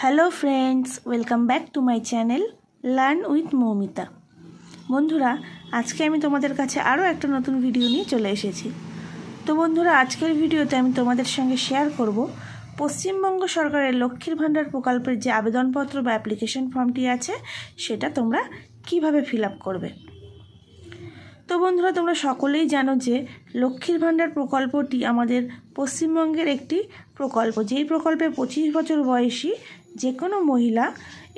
Hello friends, welcome back to my channel learn with Moumita. বন্ধুরা, আজকে আমি তোমাদের কাছে আরও একটা নতুন ভিডিও নিয়ে চলে এসেছি। তো বন্ধুরা, আজকের ভিডিওতে আমি তোমাদের সঙ্গে শেয়ার করব পশ্চিমবঙ্গ সরকারের লক্ষ্মীর ভাণ্ডার প্রকল্পের যে আবেদনপত্র বা অ্যাপ্লিকেশন ফর্মটি আছে সেটা তোমরা কিভাবে ফিল আপ করবে। তো বন্ধুরা, তোমরা সকলেই জানো যে লক্ষ্মীর ভাণ্ডার প্রকল্পটি আমাদের পশ্চিমবঙ্গের একটি প্রকল্প, যেই প্রকল্পে 25 বছর বয়সী যে কোনো মহিলা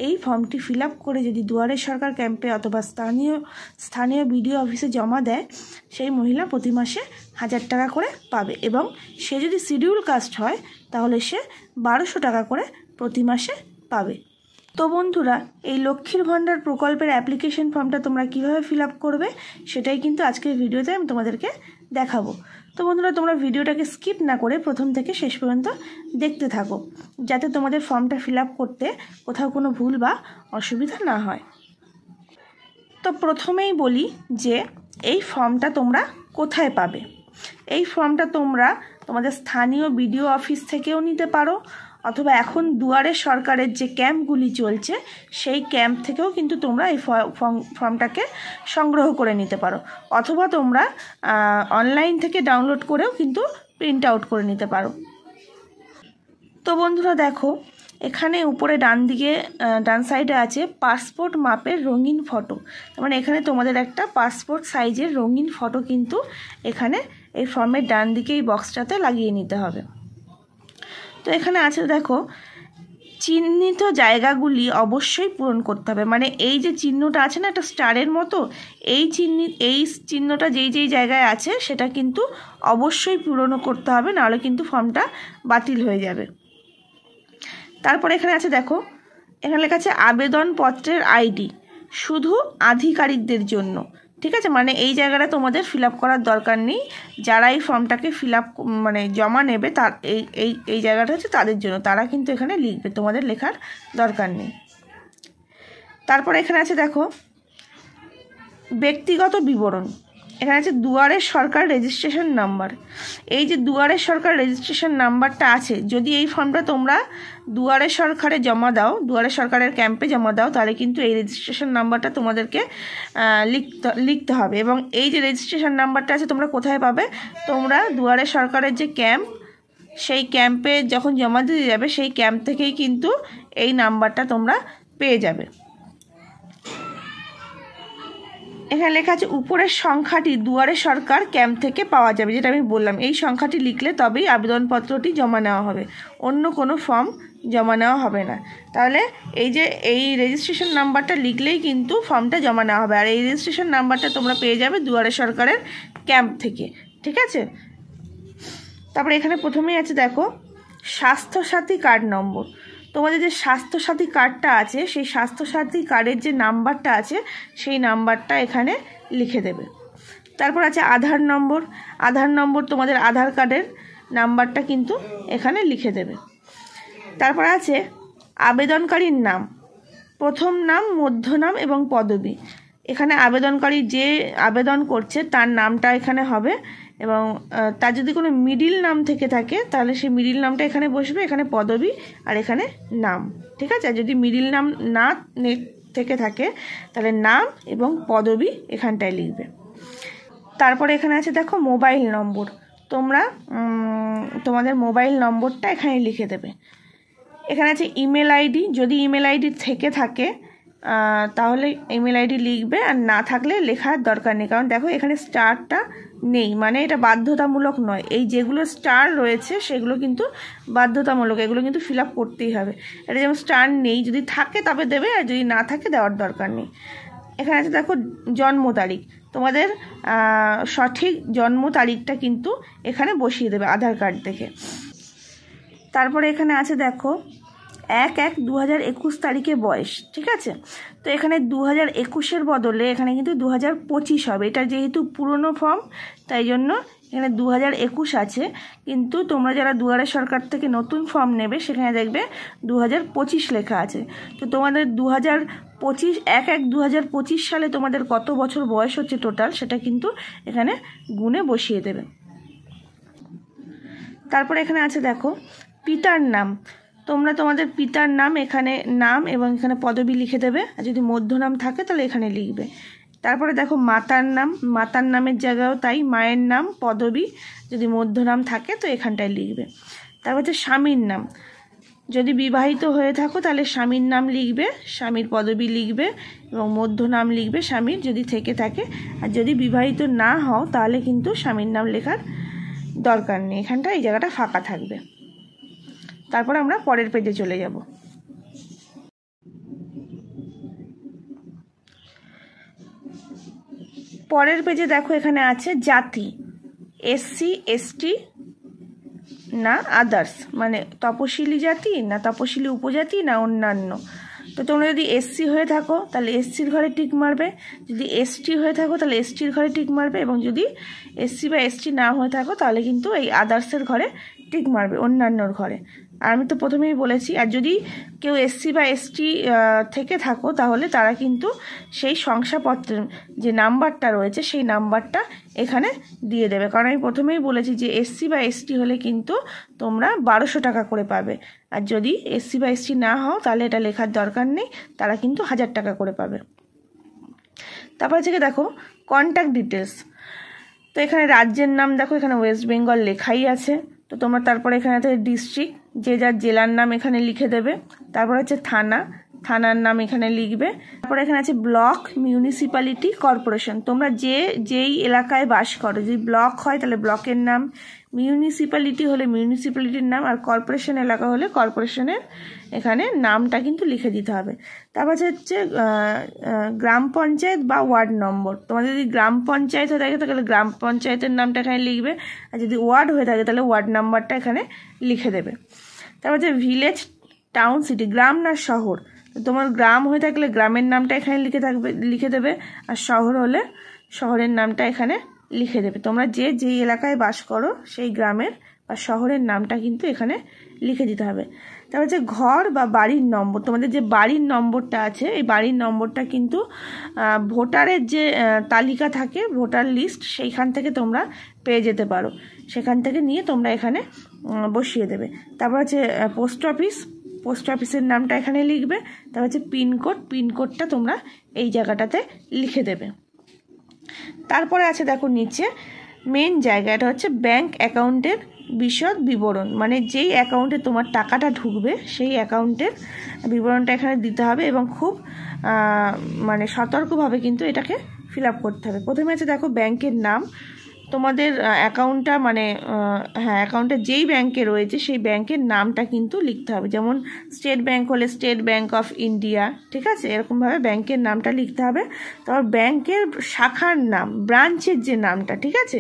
এই ফর্মটি ফিল আপ করে যদি দুয়ারে সরকার ক্যাম্পে অথবা স্থানীয় বিডিও অফিসে জমা দেয়, সেই মহিলা প্রতি মাসে 1000 টাকা করে পাবে এবং সে যদি শিডিউল কাস্ট হয় তাহলে সে 1200 টাকা করে প্রতি মাসে পাবে। তো বন্ধুরা, এই লক্ষ্মীর ভাণ্ডার প্রকল্পের অ্যাপ্লিকেশন ফর্মটা তোমরা কিভাবে ফিল আপ করবে সেটাই কিন্তু আজকের ভিডিওতে আমি তোমাদেরকে দেখাবো। তো বন্ধুরা, তোমরা ভিডিওটাকে স্কিপ না করে প্রথম থেকে শেষ পর্যন্ত দেখতে থাকো, যাতে তোমাদের ফর্মটা ফিল আপ করতে কোথাও কোনো ভুল বা অসুবিধা না হয়। তো প্রথমেই বলি যে এই ফর্মটা তোমরা কোথায় পাবে। এই ফর্মটা তোমরা তোমাদের স্থানীয় বিডিও অফিস থেকেও নিতে পারো, অথবা এখন দুয়ারে সরকারের যে ক্যাম্পগুলি চলছে সেই ক্যাম্প থেকেও কিন্তু তোমরা এই ফর্মটাকে সংগ্রহ করে নিতে পারো, অথবা তোমরা অনলাইন থেকে ডাউনলোড করেও কিন্তু প্রিন্ট আউট করে নিতে পারো। তো বন্ধুরা দেখো, এখানে উপরে ডান সাইডে আছে পাসপোর্ট মাপের রঙিন ফটো। মানে এখানে তোমাদের একটা পাসপোর্ট সাইজের রঙিন ফটো কিন্তু এখানে এই ফর্মের ডান দিকে এই বক্সটাতে লাগিয়ে নিতে হবে। তো এখানে আছে দেখো, চিহ্নিত জায়গাগুলি অবশ্যই পূরণ করতে হবে। মানে এই যে চিহ্নটা আছে না, একটা স্টারের মতো, এই চিহ্নটা যেই জায়গায় আছে সেটা কিন্তু অবশ্যই পূরণ করতে হবে, নাহলে কিন্তু ফর্মটা বাতিল হয়ে যাবে। তারপরে এখানে আছে দেখো, এখানে লেখা আছে আবেদনপত্রের আইডি শুধু আধিকারিকদের জন্য। ঠিক আছে, মানে এই জায়গাটা তোমাদের ফিল আপ করার দরকার নেই। যারা এই ফর্মটাকে ফিল আপ মানে জমা নেবে তার এই জায়গাটা হচ্ছে তাদের জন্য, তারা কিন্তু এখানে লিখবে, তোমাদের লেখার দরকার নেই। তারপরে এখানে আছে দেখো ব্যক্তিগত বিবরণ। এখানে আছে দুয়ারে সরকার রেজিস্ট্রেশন নাম্বার। এই যে দুয়ারে সরকার রেজিস্ট্রেশন নাম্বারটা আছে, যদি এই ফর্মটা তোমরা দুয়ারে সরকারে জমা দাও, দুয়ারে সরকারের ক্যাম্পে জমা দাও, তাহলে কিন্তু এই রেজিস্ট্রেশন নাম্বারটা তোমাদেরকে লিখতে হবে। এবং এই যে রেজিস্ট্রেশন নাম্বারটা আছে তোমরা কোথায় পাবে, তোমরা দুয়ারে সরকারের যে ক্যাম্প, সেই ক্যাম্পে যখন জমা দিতে যাবে সেই ক্যাম্প থেকেই কিন্তু এই নাম্বারটা তোমরা পেয়ে যাবে। এখানে লেখা আছে উপরের সংখ্যাটি দুয়ারে সরকার ক্যাম্প থেকে পাওয়া যাবে, যেটা আমি বললাম। এই সংখ্যাটি লিখলে তবেই আবেদনপত্রটি জমা নেওয়া হবে, অন্য কোনো ফর্ম জমা নেওয়া হবে না। তাহলে এই রেজিস্ট্রেশন নাম্বারটা লিখলেই কিন্তু ফর্মটা জমা নেওয়া হবে, আর এই রেজিস্ট্রেশন নাম্বারটা তোমরা পেয়ে যাবে দুয়ারে সরকারের ক্যাম্প থেকে। ঠিক আছে, তারপরে এখানে প্রথমেই আছে দেখো স্বাস্থ্যসাথী কার্ড নম্বর। তোমাদের যে স্বাস্থ্যসাথী কার্ডটা আছে সেই স্বাস্থ্যসাথী কার্ডের যে নাম্বারটা আছে সেই নাম্বারটা এখানে লিখে দেবে। তারপর আছে আধার নম্বর। আধার নম্বর তোমাদের আধার কার্ডের নাম্বারটা কিন্তু এখানে লিখে দেবে। তারপর আছে আবেদনকারীর নাম, প্রথম নাম, মধ্যনাম এবং পদবি। এখানে আবেদনকারী যে আবেদন করছে তার নামটা এখানে হবে, এবং তার যদি কোনো মিডিল নাম থেকে থাকে তাহলে সেই মিডিল নামটা এখানে বসবে, এখানে পদবি আর এখানে নাম। ঠিক আছে, আর যদি মিডিল নাম না থেকে থাকে তাহলে নাম এবং পদবি এখানটায় লিখবে। তারপরে এখানে আছে দেখো মোবাইল নম্বর, তোমরা তোমাদের মোবাইল নম্বরটা এখানে লিখে দেবে। এখানে আছে ইমেল আইডি, যদি ইমেল আইডি থেকে থাকে তাহলে ইমেল আইডি লিখবে, আর না থাকলে লেখার দরকার নেই, কারণ দেখো এখানে স্টারটা নেই, মানে এটা বাধ্যতামূলক নয়। এই যেগুলো স্টার রয়েছে সেগুলো কিন্তু বাধ্যতামূলক, এগুলো কিন্তু ফিল আপ করতেই হবে। এটা যেমন স্টার নেই, যদি থাকে তবে দেবে, আর যদি না থাকে দেওয়ার দরকার নেই। এখানে আছে দেখো জন্ম তারিখ, তোমাদের সঠিক জন্ম তারিখটা কিন্তু এখানে বসিয়ে দেবে আধার কার্ড থেকে। তারপরে এখানে আছে দেখো 1/1/2021 তারিখে বয়স। ঠিক আছে, তো এখানে 2021-এর বদলে এখানে কিন্তু 2025 হবে। এটা যেহেতু পুরনো ফর্ম তাই জন্য এখানে 2021 আছে, কিন্তু তোমরা যারা দুয়ারে সরকার থেকে নতুন ফর্ম নেবে সেখানে দেখবে 2025 লেখা আছে। তো তোমাদের 1/1/2025 সালে তোমাদের কত বছর বয়স হচ্ছে টোটাল, সেটা কিন্তু এখানে গুণে বসিয়ে দেবে। তারপরে এখানে আছে দেখো পিতার নাম, তোমরা তোমাদের পিতার নাম এখানে নাম এবং এখানে পদবি লিখে দেবে, আর যদি মধ্যনাম থাকে তাহলে এখানে লিখবে। তারপরে দেখো মাতার নাম, মাতার নামের জায়গাও তাই, মায়ের নাম পদবি যদি মধ্যনাম থাকে তো এখানটায় লিখবে। তারপর হচ্ছে স্বামীর নাম, যদি বিবাহিত হয়ে থাকো তাহলে স্বামীর নাম লিখবে, স্বামীর পদবি লিখবে এবং মধ্যনাম লিখবে স্বামীর যদি থেকে থাকে। আর যদি বিবাহিত না হও তাহলে কিন্তু স্বামীর নাম লেখার দরকার নেই, এখানটা এই জায়গাটা ফাঁকা থাকবে। তারপর আমরা পরের পেজে চলে যাব। পরের পেজে দেখো এখানে আছে জাতি, এসসি এসটি না আদার্স, মানে তপশিলি জাতি না তপশিলি উপজাতি না অন্যান্য। তো তোমরা যদি এসসি হয়ে থাকো তাহলে এসসির ঘরে টিক মারবে, যদি এসটি হয়ে থাকো তাহলে এসটির ঘরে টিক মারবে, এবং যদি এসসি বা এসটি না হয়ে থাকো তাহলে কিন্তু এই আদার্সের ঘরে টিক মারবে, অন্যান্যর ঘরে। আর আমি তো প্রথমেই বলেছি, আর যদি কেউ এসসি বা এসটি থেকে থাকো তাহলে তারা কিন্তু সেই শংসাপত্রের যে নাম্বারটা রয়েছে সেই নাম্বারটা এখানে দিয়ে দেবে। কারণ আমি প্রথমেই বলেছি যে এসসি বা এসটি হলে কিন্তু তোমরা 1200 টাকা করে পাবে, আর যদি এসসি বা এসটি না হও তাহলে এটা লেখার দরকার নেই, তারা কিন্তু 1000 টাকা করে পাবে। তারপর থেকে দেখো কন্ট্যাক্ট ডিটেলস, তো এখানে রাজ্যের নাম দেখো এখানে ওয়েস্ট বেঙ্গল লেখাই আছে। তো তোমরা তারপরে এখানে আছে ডিস্ট্রিক্ট, যে যার জেলার নাম এখানে লিখে দেবে। তারপর হচ্ছে থানা, থানার নাম এখানে লিখবে। তারপরে এখানে আছে ব্লক, মিউনিসিপ্যালিটি, কর্পোরেশন, তোমরা যেই এলাকায় বাস করো, যদি ব্লক হয় তাহলে ব্লকের নাম, মিউনিসিপ্যালিটি হলে মিউনিসিপ্যালিটির নাম, আর কর্পোরেশন এলাকা হলে কর্পোরেশনের এখানে নামটা কিন্তু লিখে দিতে হবে। তারপর হচ্ছে গ্রাম পঞ্চায়েত বা ওয়ার্ড নম্বর, তোমাদের যদি গ্রাম পঞ্চায়েত হয়ে থাকে তাহলে গ্রাম পঞ্চায়েতের নামটা এখানে লিখবে, আর যদি ওয়ার্ড হয়ে থাকে তাহলে ওয়ার্ড নাম্বারটা এখানে লিখে দেবে। তারপর হচ্ছে ভিলেজ, টাউন, সিটি, গ্রাম না শহর, তো তোমার গ্রাম হয়ে থাকলে গ্রামের নামটা এখানে লিখে দেবে, আর শহর হলে শহরের নামটা এখানে লিখে দেবে। তোমরা যেই এলাকায় বাস করো সেই গ্রামের বা শহরের নামটা কিন্তু এখানে লিখে দিতে হবে। তারপর হচ্ছে ঘর বা বাড়ির নম্বর, তোমাদের যে বাড়ির নম্বরটা আছে এই বাড়ির নম্বরটা কিন্তু ভোটারের যে তালিকা থাকে, ভোটার লিস্ট, সেইখান থেকে তোমরা পেয়ে যেতে পারো, সেখান থেকে নিয়ে তোমরা এখানে বসিয়ে দেবে। তারপর হচ্ছে পোস্ট অফিস, পোস্ট অফিসের নামটা এখানে লিখবে। তারপর হচ্ছে পিনকোড, পিনকোডটা তোমরা এই জায়গাটাতে লিখে দেবে। তারপরে আছে দেখো নিচে মেন জায়গা, এটা হচ্ছে ব্যাংক অ্যাকাউন্টের বিশদ বিবরণ, মানে যেই অ্যাকাউন্টে তোমার টাকাটা ঢুকবে সেই অ্যাকাউন্টের বিবরণটা এখানে দিতে হবে, এবং খুব মানে সতর্কভাবে কিন্তু এটাকে ফিল আপ করতে হবে। প্রথমে আছে দেখো ব্যাংকের নাম, তোমাদের অ্যাকাউন্টটা মানে হ্যাঁ অ্যাকাউন্টটা যেই ব্যাংকে রয়েছে সেই ব্যাংকের নামটা কিন্তু লিখতে হবে, যেমন স্টেট ব্যাংক হলে স্টেট ব্যাংক অফ ইন্ডিয়া, ঠিক আছে, এরকমভাবে ব্যাংকের নামটা লিখতে হবে। তারপর ব্যাংকের শাখার নাম, ব্রাঞ্চের যে নামটা, ঠিক আছে,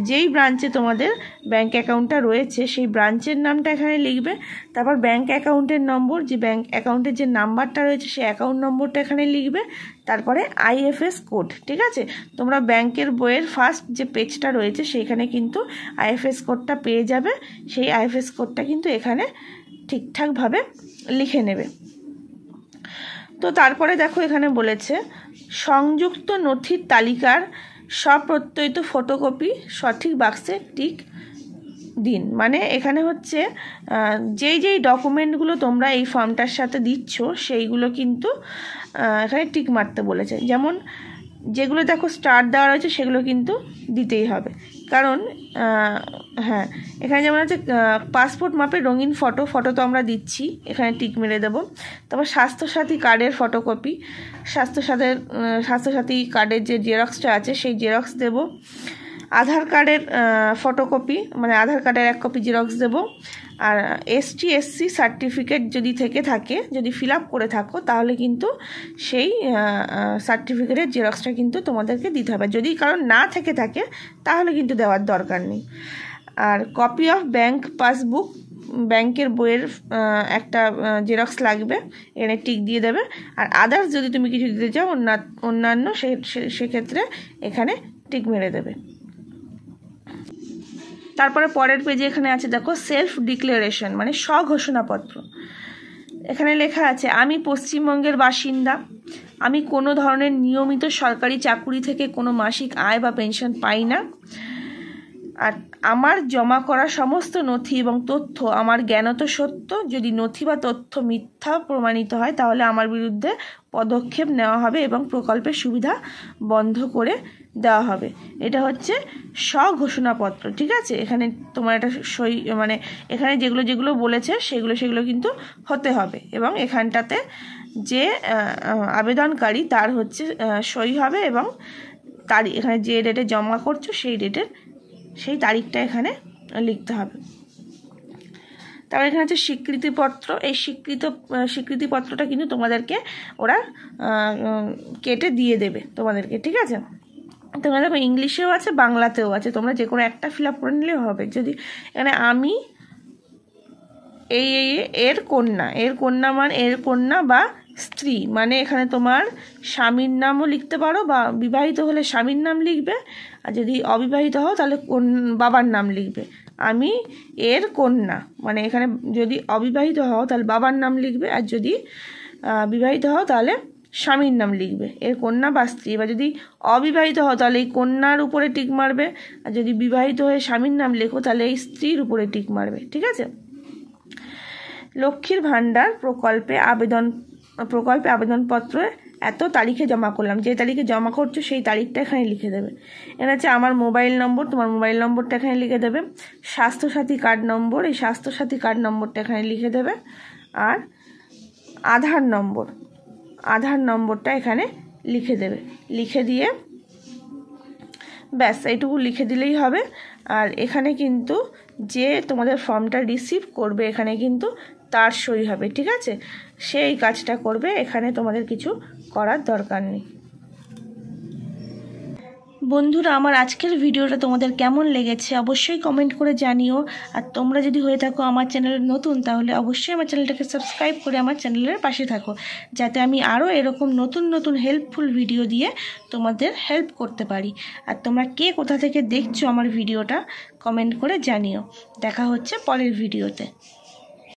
যেই ব্রাঞ্চে তোমাদের ব্যাংক অ্যাকাউন্টটা রয়েছে সেই ব্রাঞ্চের নামটা এখানে লিখবে। তারপর ব্যাংক অ্যাকাউন্টের নম্বর, যে ব্যাংক অ্যাকাউন্টের যে নাম্বারটা রয়েছে সেই অ্যাকাউন্ট নম্বরটা এখানে লিখবে। তারপরে আইএফএস কোড, ঠিক আছে, তোমরা ব্যাংকের বইয়ের ফার্স্ট যে পেজটা রয়েছে সেইখানে কিন্তু আইএফএস কোডটা পেয়ে যাবে, সেই আইএফএস কোডটা কিন্তু এখানে ঠিকঠাকভাবে লিখে নেবে। তো তারপরে দেখো এখানে বলেছে সংযুক্ত নথির তালিকার স্বপ্রত্যয়িত ফটোকপি সঠিক বাক্সে টিক দিন, মানে এখানে হচ্ছে যেই ডকুমেন্টগুলো তোমরা এই ফর্মটার সাথে দিচ্ছ সেইগুলো কিন্তু এখানে টিক মারতে বলেছে। যেমন যেগুলো দেখো স্টার দেওয়া রয়েছে সেগুলো কিন্তু দিতেই হবে, কারণ হ্যাঁ এখানে যেমন আছে পাসপোর্ট মাপের রঙিন ফটো তো আমরা দিচ্ছি, এখানে টিক মেরে দেবো। তারপর স্বাস্থ্যসাথী কার্ডের ফটোকপি, স্বাস্থ্যসাথী কার্ডের যে জেরক্সটা আছে সেই জেরক্স দেব। আধার কার্ডের ফটোকপি, মানে আধার কার্ডের 1 কপি জেরক্স দেব। আর এসটি এসসি সার্টিফিকেট যদি থাকে, যদি ফিল আপ করে থাকো তাহলে কিন্তু সেই সার্টিফিকেটের জেরক্সটা কিন্তু তোমাদেরকে দিতে হবে, যদি কারণ না থেকে থাকে তাহলে কিন্তু দেওয়ার দরকার নেই। আর কপি অফ ব্যাংক পাসবুক, ব্যাংকের বইয়ের একটা জেরক্স লাগবে, এখানে টিক দিয়ে দেবে। আর আদার্স যদি তুমি কিছু দিতে চাও অন্যান্য সেক্ষেত্রে এখানে টিক মেরে দেবে। তারপরে পরের পেজে এখানে আছে দেখো সেলফ ডিক্লারেশন, মানে স্বঘোষণাপত্র। এখানে লেখা আছে আমি পশ্চিমবঙ্গের বাসিন্দা, আমি কোনো ধরনের নিয়মিত সরকারি চাকুরি থেকে কোনো মাসিক আয় বা পেনশন পাই না, আর আমার জমা করা সমস্ত নথি এবং তথ্য আমার জ্ঞানত সত্য, যদি নথি বা তথ্য মিথ্যা প্রমাণিত হয় তাহলে আমার বিরুদ্ধে পদক্ষেপ নেওয়া হবে এবং প্রকল্পের সুবিধা বন্ধ করে দেওয়া হবে। এটা হচ্ছে স্বঘোষণাপত্র, ঠিক আছে। এখানে তোমার একটা সই, মানে এখানে যেগুলো যেগুলো বলেছে সেগুলো কিন্তু হতে হবে, এবং এখানটাতে যে আবেদনকারী তার হচ্ছে সই হবে, এবং তারিখ এখানে যে ডেটে জমা করছো সেই তারিখটা এখানে লিখতে হবে। তারপর এখানে হচ্ছে স্বীকৃতিপত্র। এই স্বীকৃতিপত্রটা কিন্তু তোমাদেরকে ওরা কেটে দিয়ে দেবে তোমাদেরকে, ঠিক আছে। তোমরা দেখো ইংলিশেও আছে, বাংলাতেও আছে, তোমরা যে কোনো একটা ফিল আপ করে নিলেও হবে। যদি এখানে আমি এর কন্যা মানে এর কন্যা বা স্ত্রী, মানে এখানে তোমার স্বামীর নামও লিখতে পারো, বা বিবাহিত হলে স্বামীর নাম লিখবে, আর যদি অবিবাহিত হও তাহলে বাবার নাম লিখবে। আমি এর কন্যা, মানে এখানে যদি অবিবাহিত হও তাহলে বাবার নাম লিখবে, আর যদি বিবাহিত হও তাহলে স্বামীর নাম লিখবে, এর কন্যা বা স্ত্রী। বা যদি অবিবাহিত হও তাহলে এই কন্যার উপরে টিক মারবে, আর যদি বিবাহিত হয়ে স্বামীর নাম লেখো তাহলে এই স্ত্রীর উপরে টিক মারবে, ঠিক আছে। লক্ষ্মীর ভাণ্ডার প্রকল্পে আবেদনপত্র এত তারিখে জমা করলাম, যে তারিখে জমা করছো সেই তারিখটা এখানে লিখে দেবে। এখানে হচ্ছে আমার মোবাইল নম্বর, তোমার মোবাইল নম্বরটা এখানে লিখে দেবে। স্বাস্থ্যসাথী কার্ড নম্বর, এই স্বাস্থ্যসাথী কার্ড নম্বরটা এখানে লিখে দেবে। আর আধার নম্বরটা এখানে লিখে দেবে। লিখে দিয়ে ব্যাস এইটুকু লিখে দিলেই হবে। আর এখানে কিন্তু যে তোমাদের ফর্মটা রিসিভ করবে এখানে কিন্তু তার সই হবে, ঠিক আছে। সেই কাজটা করবে, এখানে তোমাদের কিছু করার দরকার নেই। বন্ধুরা, আমার আজকের ভিডিওটা তোমাদের কেমন লেগেছে অবশ্যই কমেন্ট করে জানিও। আর তোমরা যদি হয়ে থাকো আমার চ্যানেলে নতুন, তাহলে অবশ্যই আমার চ্যানেলটাকে সাবস্ক্রাইব করে আমার চ্যানেলের পাশে থাকো, যাতে আমি আরও এরকম নতুন হেল্পফুল ভিডিও দিয়ে তোমাদের হেল্প করতে পারি। আর তোমরা কে কোথা থেকে দেখছো আমার ভিডিওটা কমেন্ট করে জানিও। দেখা হচ্ছে পরের ভিডিওতে।